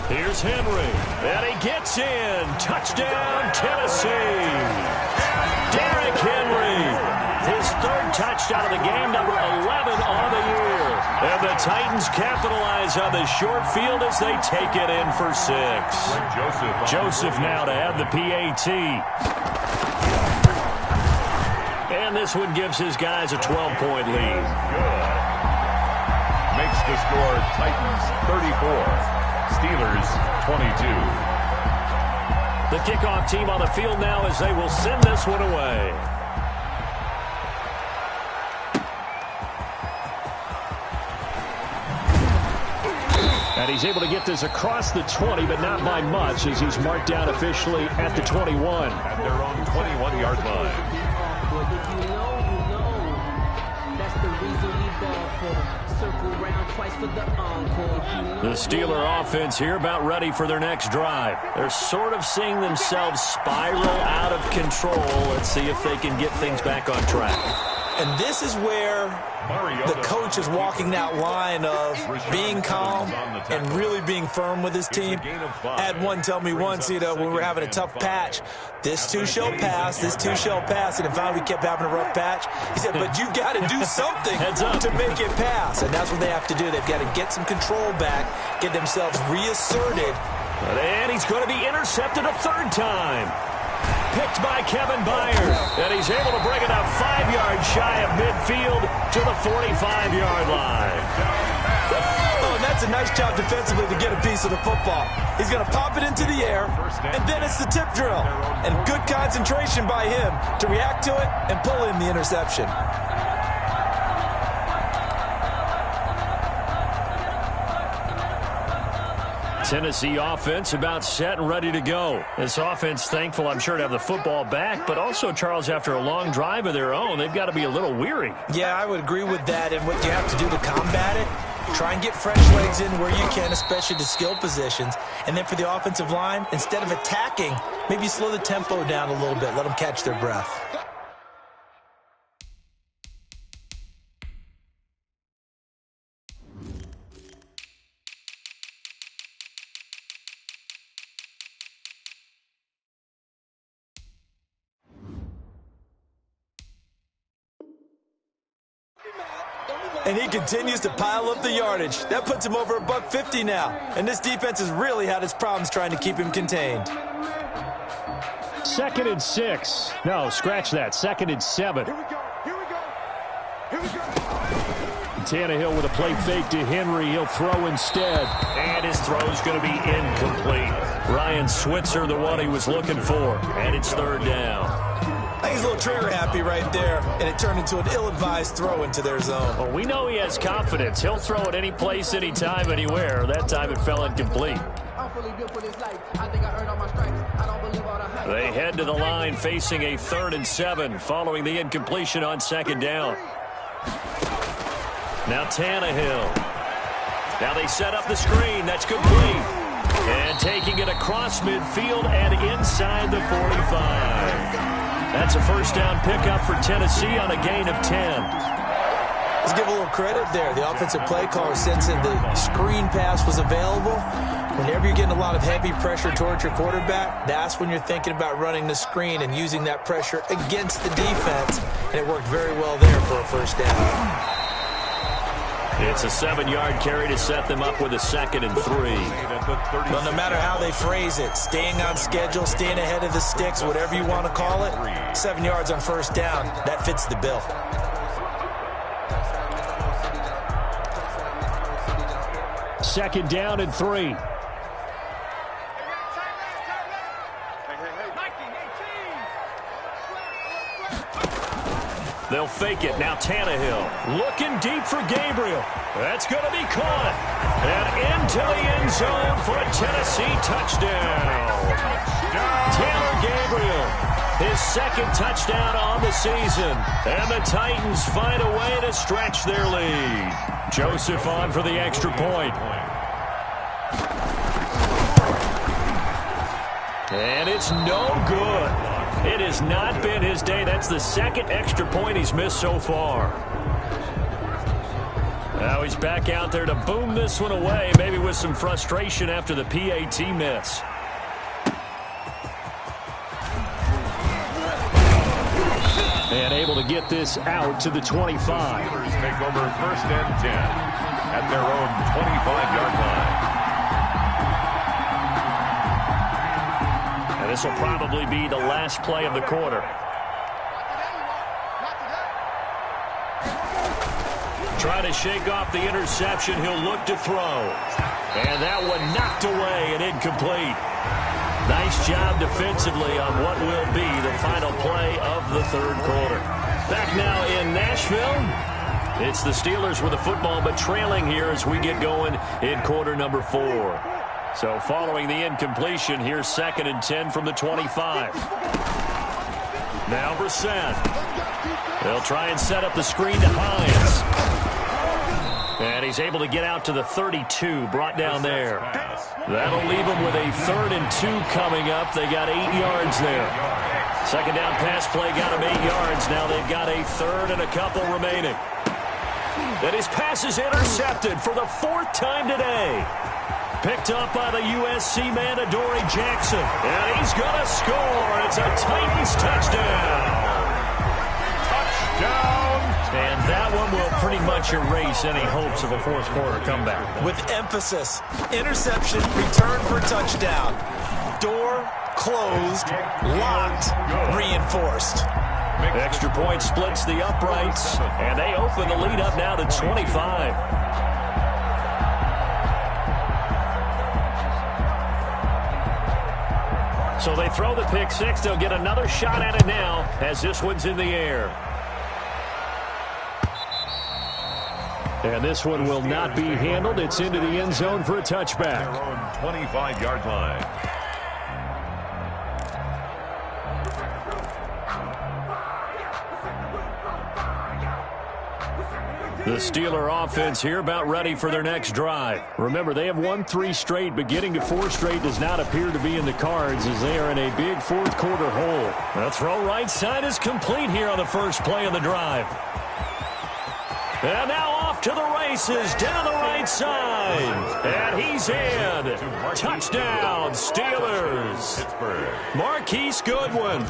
Here's Henry, and he gets in. Touchdown, Tennessee. Derrick Henry, his 3rd touchdown of the game, number 11 on the year. And the Titans capitalize on the short field as they take it in for 6. Joseph now to have the PAT. And this one gives his guys a 12-point lead. Makes the score Titans 34, Steelers 22. The kickoff team on the field now as they will send this one away. And he's able to get this across the 20, but not by much, as he's marked down officially at the 21. At their own 21-yard line. That's the reason we ball for circle The Steeler offense here about ready for their next drive. They're sort of seeing themselves spiral out of control. Let's see if they can get things back on track. And this is where the coach is walking that line of being calm and really being firm with his team. I had one tell me once, when we were having a tough patch, this too shall pass, this too shall pass. And finally we kept having a rough patch. He said, but you've got to do something to make it pass. And that's what they have to do. They've got to get some control back, get themselves reasserted. And he's going to be intercepted a third time. Picked by Kevin Byers, and he's able to bring it up 5 yards shy of midfield to the 45-yard line. Oh, and that's a nice job defensively to get a piece of the football. He's going to pop it into the air, and then it's the tip drill. And good concentration by him to react to it and pull in the interception. Tennessee offense about set and ready to go. This offense thankful, I'm sure, to have the football back, but also, Charles, after a long drive of their own, they've got to be a little weary. Yeah, I would agree with that, and what you have to do to combat it, try and get fresh legs in where you can, especially to skill positions. And then for the offensive line, instead of attacking, maybe slow the tempo down a little bit, let them catch their breath. And he continues to pile up the yardage. That puts him over $150 now. And this defense has really had its problems trying to keep him contained. 2nd and 6. No, scratch that. 2nd and 7. Here we go. Here we go. Here we go. Tannehill with a play fake to Henry. He'll throw instead. And his throw's going to be incomplete. Ryan Switzer, the one he was looking for. And it's 3rd down. I think he's a little trigger happy right there, and it turned into an ill-advised throw into their zone. Well, we know he has confidence. He'll throw it any place, anytime, anywhere. That time it fell incomplete. They head to the line facing a 3rd and 7 following the incompletion on 2nd down. Now Tannehill. Now they set up the screen. That's complete. And taking it across midfield and inside the 45. That's a 1st down pickup for Tennessee on a gain of 10. Let's give a little credit there. The offensive play caller sensing the screen pass was available. Whenever you're getting a lot of heavy pressure towards your quarterback, that's when you're thinking about running the screen and using that pressure against the defense. And it worked very well there for a 1st down. It's a 7-yard carry to set them up with a 2nd and 3. Well, no matter how they phrase it, staying on schedule, staying ahead of the sticks, whatever you want to call it, 7 yards on 1st down, that fits the bill. Second down and 3. They'll fake it. Now Tannehill looking deep for Gabriel. That's going to be caught. And into the end zone for a Tennessee touchdown. Taylor Gabriel, his 2nd touchdown on the season. And the Titans find a way to stretch their lead. Joseph on for the extra point. And it's no good. It has not been his day. That's the 2nd extra point he's missed so far. Now he's back out there to boom this one away, maybe with some frustration after the PAT miss. And able to get this out to the 25. Steelers take over 1st and 10 at their own 25-yard line. This will probably be the last play of the quarter. Trying to shake off the interception. He'll look to throw. And that one knocked away and incomplete. Nice job defensively on what will be the final play of the 3rd quarter. Back now in Nashville. It's the Steelers with the football, but trailing here as we get going in quarter number 4. So following the incompletion, here's 2nd and 10 from the 25. Now Brissett. They'll try and set up the screen to Hines. And he's able to get out to the 32, brought down there. That'll leave him with a 3rd and 2 coming up. They got 8 yards there. Second down pass play got him 8 yards. Now they've got a 3rd and a couple remaining. And his pass is intercepted for the 4th time today. Picked up by the USC man, Adoree Jackson. And he's going to score. It's a Titans touchdown. Touchdown. And that one will pretty much erase any hopes of a fourth quarter comeback. With emphasis, interception, return for touchdown. Door closed, locked, reinforced. Extra point splits the uprights, and they open the lead up now to 25. So they throw the pick six. They'll get another shot at it now as this one's in the air. And this one will not be handled. It's into the end zone for a touchback. Their own 25-yard line. The Steeler offense here about ready for their next drive. Remember, they have won 3 straight, but getting to 4 straight does not appear to be in the cards as they are in a big fourth quarter hole. The throw right side is complete here on the first play of the drive. And now off to the races down the right side. And he's in. Touchdown, Steelers. Marquise Goodwin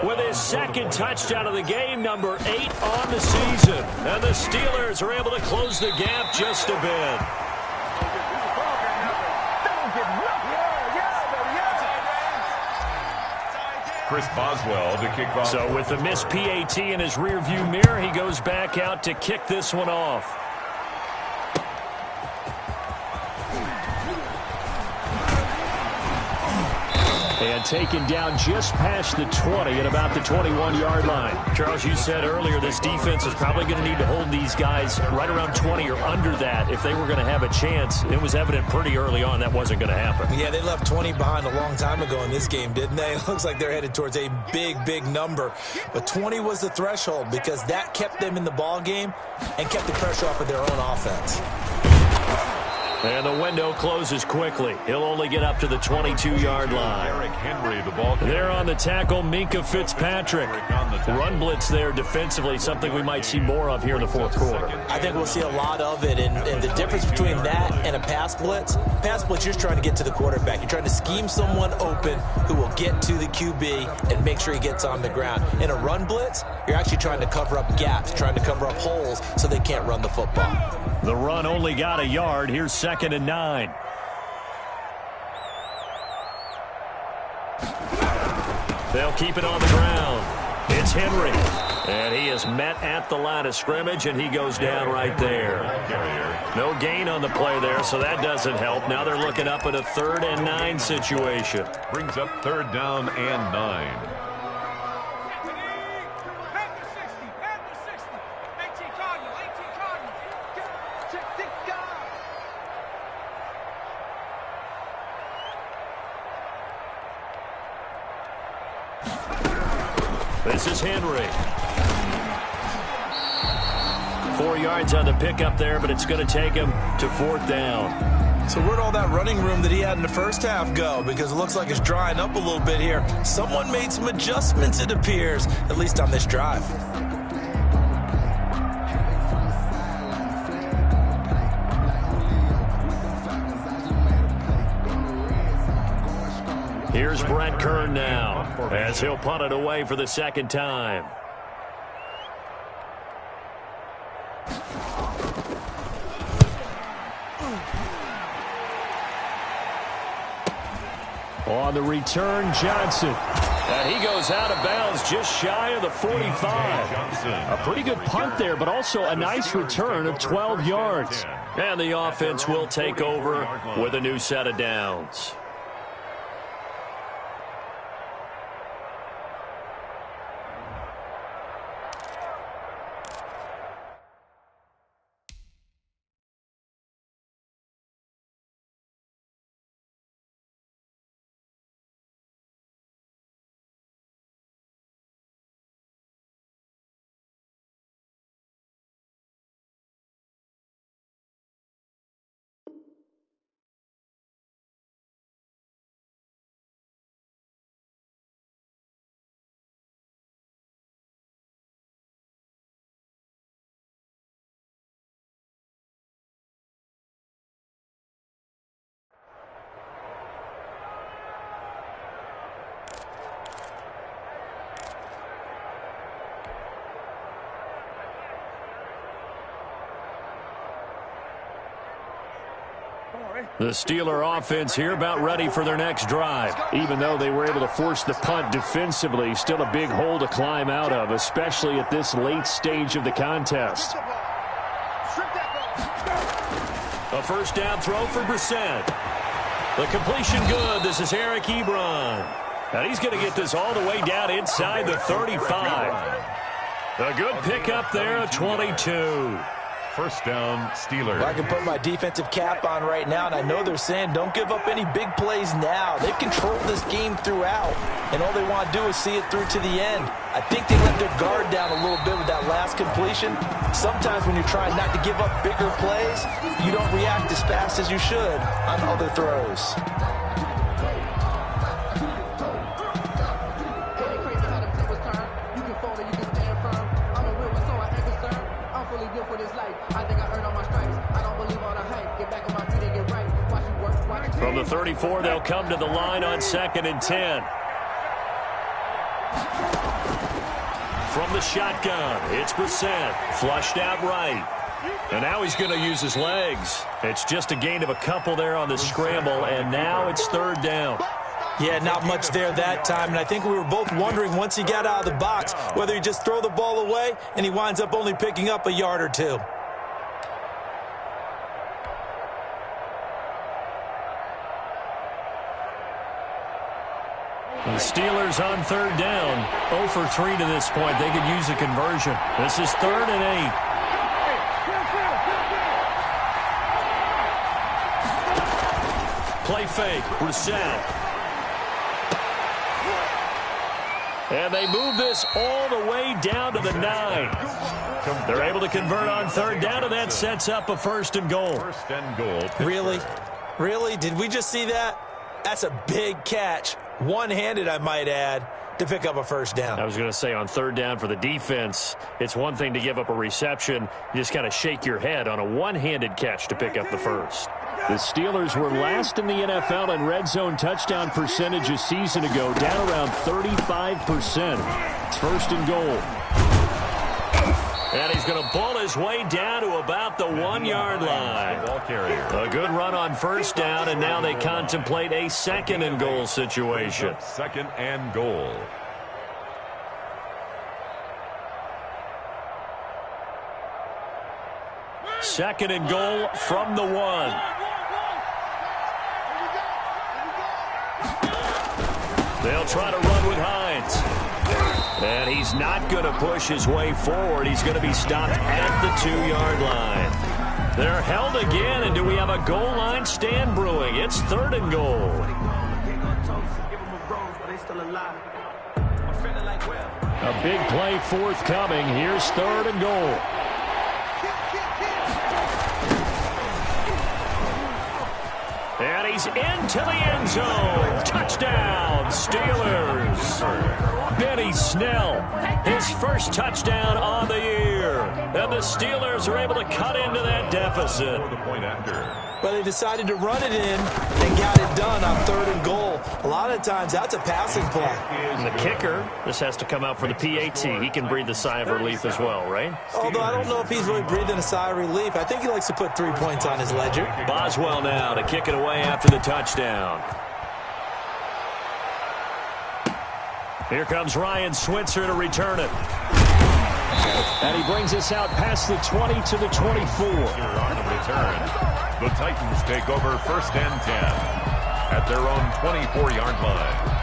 with his 2nd touchdown of the game, number 8 on the season. And the Steelers are able to close the gap just a bit. Chris Boswell to kick off. So with the missed PAT in his rearview mirror, he goes back out to kick this one off. And taken down just past the 20 at about the 21-yard line. Charles, you said earlier this defense is probably going to need to hold these guys right around 20 or under that if they were going to have a chance. It was evident pretty early on that wasn't going to happen. Yeah, they left 20 behind a long time ago in this game, didn't they? It looks like they're headed towards a big, big number. But 20 was the threshold because that kept them in the ball game and kept the pressure off of their own offense. And the window closes quickly. He'll only get up to the 22-yard line. Eric Henry, the ball carrier. There on the tackle, Minka Fitzpatrick. Run blitz there defensively, something we might see more of here in the fourth quarter. I think we'll see a lot of it, and the difference between that and a pass blitz, you're trying to get to the quarterback. You're trying to scheme someone open who will get to the QB and make sure he gets on the ground. In a run blitz, you're actually trying to cover up gaps, trying to cover up holes so they can't run the football. The run only got a yard. Here's 2nd and 9. They'll keep it on the ground. It's Henry. And he is met at the line of scrimmage, and he goes down right there. No gain on the play there, so that doesn't help. Now they're looking up at a 3rd and 9 situation. Brings up 3rd down and 9. This is Henry. 4 yards on the pickup there, but it's going to take him to 4th down. So where'd all that running room that he had in the first half go? Because it looks like it's drying up a little bit here. Someone made some adjustments, it appears, at least on this drive. Here's Brett Kern now as he'll punt it away for the 2nd time. On the return, Johnson. And he goes out of bounds just shy of the 45. A pretty good punt there, but also a nice return of 12 yards. And the offense will take over with a new set of downs. The Steeler offense here about ready for their next drive. Even though they were able to force the punt defensively, still a big hole to climb out of, especially at this late stage of the contest. A first down throw for Brissett. The completion good. This is Eric Ebron. And he's going to get this all the way down inside the 35. A good pickup there at 22. First down, Steelers. Well, I can put my defensive cap on right now, and I know they're saying don't give up any big plays now. They've controlled this game throughout, and all they want to do is see it through to the end. I think they let their guard down a little bit with that last completion. Sometimes when you're trying not to give up bigger plays, you don't react as fast as you should on other throws. From the 34, they'll come to the line on 2nd and 10. From the shotgun, it's Brissett. Flushed out right. And now he's going to use his legs. It's just a gain of a couple there on the scramble, and now it's 3rd down. Yeah, not much there that time, and I think we were both wondering once he got out of the box whether he just throw the ball away and he winds up only picking up a yard or two. The Steelers on 3rd down. 0 for 3 to this point. They could use a conversion. This is 3rd and 8. Play fake. Brissett. And they move this all the way down to the 9. They're able to convert on 3rd down, and that sets up a 1st and goal. 1st and goal. Really? Really? Did we just see that? That's a big catch. One-handed, I might add, to pick up a 1st down. I was going to say on 3rd down for the defense, it's one thing to give up a reception. You just kind of shake your head on a one-handed catch to pick up the 1st. The Steelers were last in the NFL in red zone touchdown percentage a season ago, down around 35%. It's 1st and goal. And he's going to pull his way down to about the 1-yard line. A good run on 1st down, and now they contemplate a 2nd and goal situation. 2nd and goal. Second and goal from the 1. They'll try to run with Hines. And he's not going to push his way forward. He's going to be stopped at the 2-yard line. They're held again, and do we have a goal line stand brewing? It's 3rd and goal. A big play forthcoming. Here's 3rd and goal. And he's into the end zone. Touchdown, Steelers. Benny Snell, his first touchdown on the year. And the Steelers are able to cut into that deficit. Well, they decided to run it in and got it done on 3rd and goal. A lot of times, that's a passing play. And the kicker, this has to come out for the PAT. He can breathe a sigh of relief as well, right? Although I don't know if he's really breathing a sigh of relief. I think he likes to put 3 points on his ledger. Boswell now to kick it away after the touchdown. Here comes Ryan Switzer to return it. And he brings us out past the 20 to the 24. On the return, the Titans take over 1st and 10 at their own 24-yard line.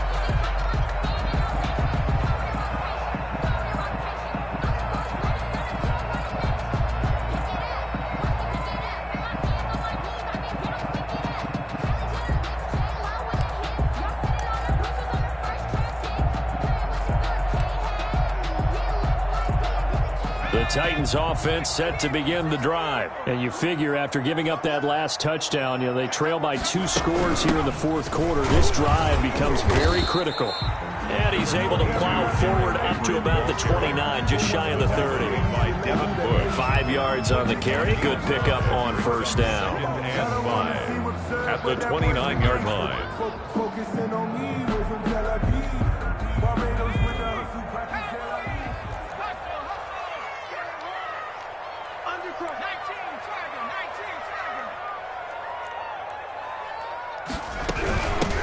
The Titans offense set to begin the drive. And you figure after giving up that last touchdown, they trail by 2 scores here in the 4th quarter. This drive becomes very critical. And he's able to plow forward up to about the 29, just shy of the 30. 5 yards on the carry. Good pickup on 1st down. And 5 at the 29-yard line.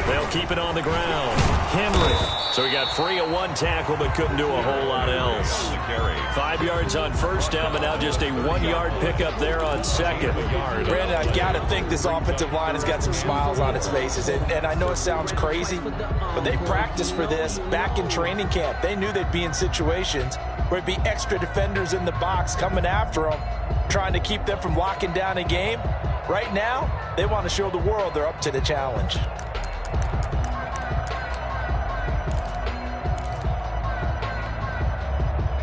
They'll keep it on the ground. Henry. So he got free of one tackle but couldn't do a whole lot else. 5 yards on first down, but now just a 1-yard pickup there on second. Brandon, I got to think this offensive line has got some smiles on its faces. And I know it sounds crazy, but they practiced for this back in training camp. They knew they'd be in situations where it'd be extra defenders in the box coming after them, trying to keep them from locking down a game. Right now, they want to show the world they're up to the challenge.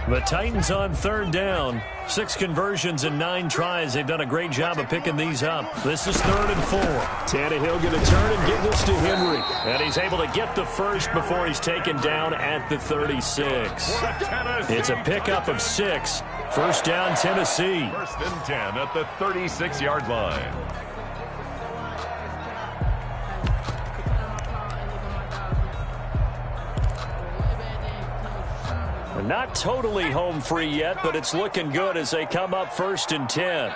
The Titans on third down. 6 conversions and 9 tries. They've done a great job of picking these up. This is 3rd and 4. Tannehill going to turn and give this to Henry. And he's able to get the first before he's taken down at the 36. It's a pickup of 6. First down, Tennessee. 1st and 10 at the 36-yard line. Not totally home free yet, but it's looking good as they come up 1st and 10.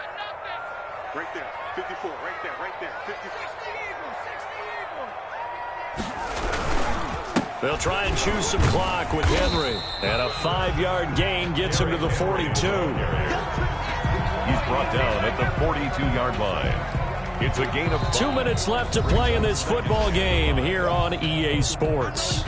Right there, 54, right there, right there, 54. They'll try and choose some clock with Henry. And a 5-yard gain gets him to the 42. He's brought down at the 42-yard line. It's a gain of 5. 2 minutes left to play in this football game here on EA Sports.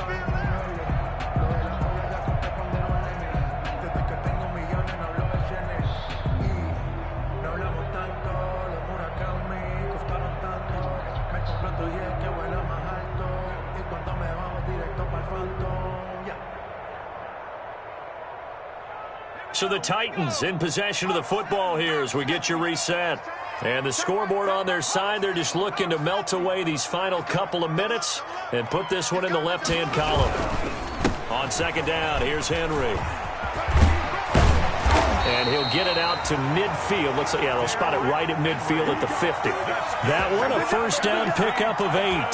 So the Titans in possession of the football here as we get you reset. And the scoreboard on their side, they're just looking to melt away these final couple of minutes and put this one in the left-hand column. On 2nd down, here's Henry. And he'll get it out to midfield. Looks like, yeah, they'll spot it right at midfield at the 50. That one, a first down pickup of 8.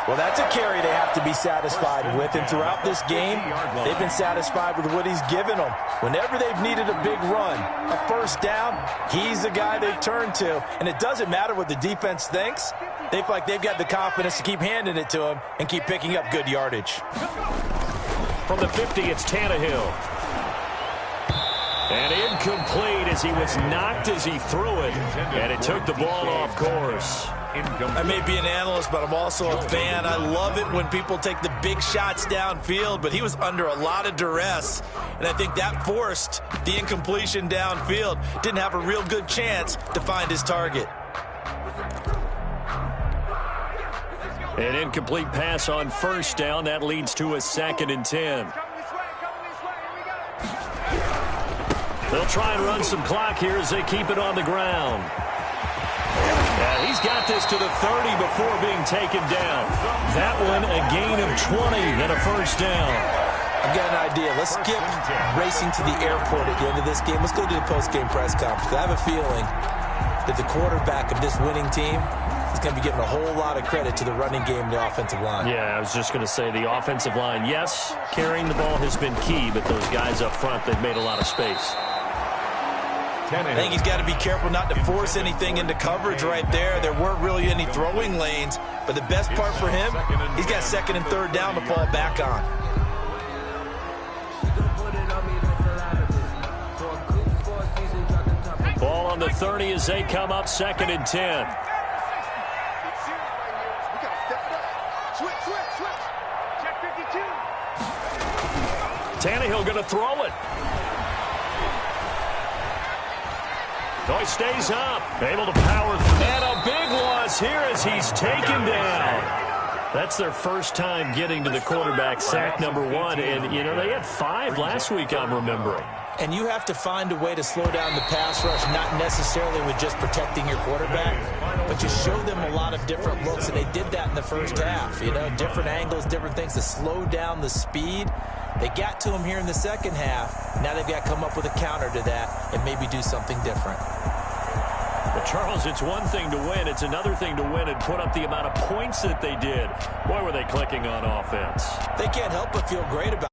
Well, that's a carry they have to be satisfied with, and throughout this game, they've been satisfied with what he's given them. Whenever they've needed a big run, a first down, he's the guy they've turned to, and it doesn't matter what the defense thinks. They feel like they've got the confidence to keep handing it to him and keep picking up good yardage. From the 50, it's Tannehill. And incomplete as he was knocked as he threw it, and it took the ball off course. I may be an analyst, but I'm also a fan. I love it when people take the big shots downfield, but he was under a lot of duress, and I think that forced the incompletion downfield. Didn't have a real good chance to find his target. An incomplete pass on first down. That leads to a 2nd and 10. They'll try and run some clock here as they keep it on the ground. And he's got this to the 30 before being taken down. That one, a gain of 20 and a first down. I've got an idea. Let's skip racing to the airport at the end of this game. Let's go to the post-game press conference. I have a feeling that the quarterback of this winning team is going to be giving a whole lot of credit to the running game and the offensive line. Yeah, I was just going to say the offensive line, yes, carrying the ball has been key, but those guys up front, they've made a lot of space. I think he's got to be careful not to force anything into coverage right there. There weren't really any throwing lanes, but the best part for him, he's got 2nd and 3rd down to fall back on. Ball on the 30 as they come up 2nd and 10. Tannehill going to throw it. Oh, he stays up, able to power through. And a big loss here as he's taken down. That's their first time getting to the quarterback, sack number 1. And, you know, they had 5 last week, I'm remembering. And you have to find a way to slow down the pass rush, not necessarily with just protecting your quarterback, but you show them a lot of different looks, and they did that in the first half. You know, different angles, different things to slow down the speed. They got to him here in the second half. Now they've got to come up with a counter to that and maybe do something different. But, Charles, it's one thing to win. It's another thing to win and put up the amount of points that they did. Boy, were they clicking on offense. They can't help but feel great about it.